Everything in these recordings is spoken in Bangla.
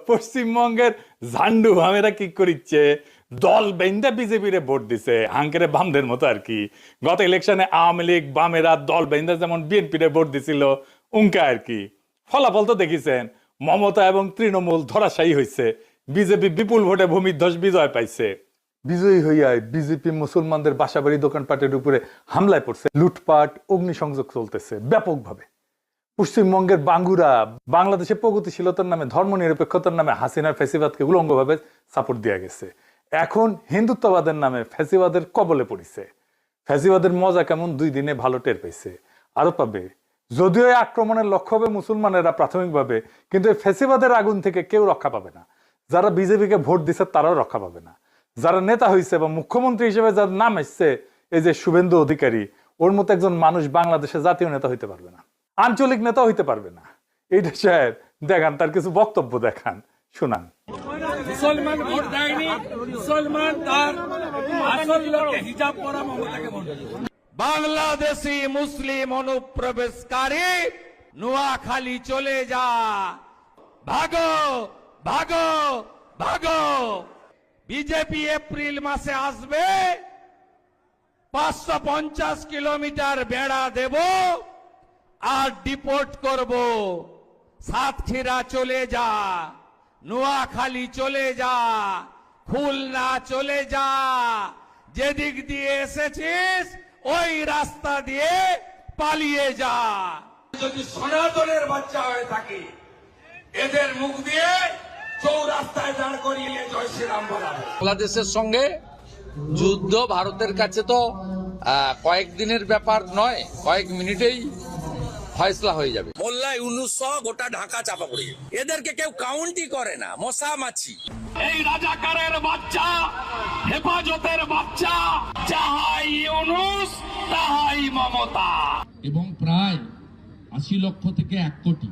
পশ্চিমবঙ্গের ঝান্ডু ভামেরা কি করিচ্ছে, দল বেঁধে বিজেপিরে ভোট দিছে হাঙ্কেরে বামদের মতো আর কি। গত ইলেকশনে আওয়ামী লীগ বামেরা দল বেঁধে যেমন বিএনপিরে ভোট দিছিল উনকা আর কি। ফলাফল তো দেখিছেন, মমতা এবং তৃণমূল ধরাশায়ী হয়েছে, বিজেপি বিপুল ভোটে ভূমিধ্বস বিজয় পাইছে। বিজয়ী হইয়া বিজেপি মুসলমানদের বাসাবাড়ি দোকানপাটের উপরে হামলায় পড়ছে, লুটপাট অগ্নিসংযোগ চলতেছে ব্যাপকভাবে। পশ্চিমবঙ্গের বাঙ্গুরা বাংলাদেশে প্রগতিশীলতার নামে ধর্মনিরপেক্ষতার নামে হাসিনার ফ্যাসিবাদকে উলঙ্গভাবে সাপোর্ট দেওয়া গেছে। এখন হিন্দুত্ববাদের নামে ফ্যাসিবাদের কবলে পড়িছে। ফ্যাসিবাদের মজা কেমন 2 দিনে ভালো টের পাইছে, আরো পাবে। যদিও এই আক্রমণের লক্ষ্য হবে মুসলমানেরা প্রাথমিকভাবে, কিন্তু এই ফ্যাসিবাদের আগুন থেকে কেউ রক্ষা পাবে না। যারা বিজেপিকে ভোট দিচ্ছে তারাও রক্ষা পাবে না। যারা নেতা হয়েছে বা মুখ্যমন্ত্রী হিসেবে যার নাম এসছে, এই যে শুভেন্দু অধিকারী, ওর মতো একজন মানুষ বাংলাদেশে জাতীয় নেতা হইতে পারবে না, আঞ্চলিক নেতা হইতে পারবে না। এইটা সাহেব দেখান, তার কিছু বক্তব্য দেখান, শোনান। মুসলমান ভোট দেয়নি, মুসলমান তার আসল লোকে হিজাব পরা মমতাকে ভোট দিয়েছে। বাংলাদেশি মুসলিম অনুপ্রবেশকারী নোয়াখালী চলে যা, ভাগো ভাগো ভাগো। বিজেপি এপ্রিল মাসে আসবে, 550 কিলোমিটার বেড়া দেব আর ডিপোর্ট করব। সাতক্ষীরা চলে যা, নোয়াখালী চলে যা, খুলনা চলে যা, যেদিক দিয়ে এসেছিস ওই রাস্তা দিয়ে পালিয়ে যা। যদি সনাতনের বাচ্চা হয়ে থাকে, এদের মুখ দিয়ে চৌরাস্তায় দাঁড় করিয়ে জয় শ্রীরাম বলা। বাংলাদেশের সঙ্গে যুদ্ধ ভারতের কাছে তো কয়েকদিনের ব্যাপার নয়, কয়েক মিনিটেই ফয়সলা হয়ে যাবে। মোল্লা ইউনুস সহ গোটা ঢাকা চাপা পড়ে যাবে। এদেরকে কেউ কাউন্টই করে না, মশা মাছি। এই রাজাকারের বাচ্চা, হেফাজতের বাচ্চা, যাহাই ইউনুস তাহাই মমতা। এবং প্রায় 80 লক্ষ থেকে 1 কোটি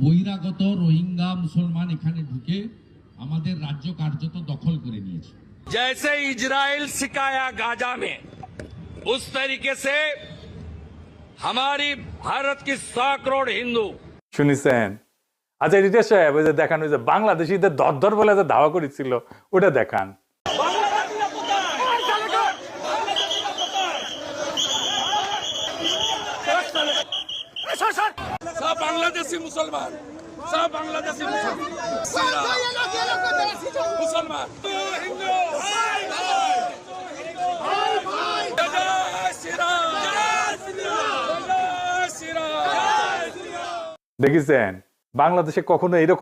বহিরাগত রোহিঙ্গা মুসলমান এখানে ঢুকে আমাদের রাজ্য কার্যত দখল করে নিয়েছে। जैसे इजराइल सिखाया गाजा में, उस तरीके से हमारी भारत की 100 करोड़ हिंदू। শুনিছেন? আচ্ছা রিটা সাহেব, ওই যে দেখান, ওই যে বাংলাদেশিদের দরদর বলে যে দাওয়া করেছিল, ওটা দেখান। सब बांग्लादेशी मुसलमान, सब बांग्लादेशी मुसलमान, मुसलमान हिंदू। দেখেছেন বাংলাদেশে কখনো এরকম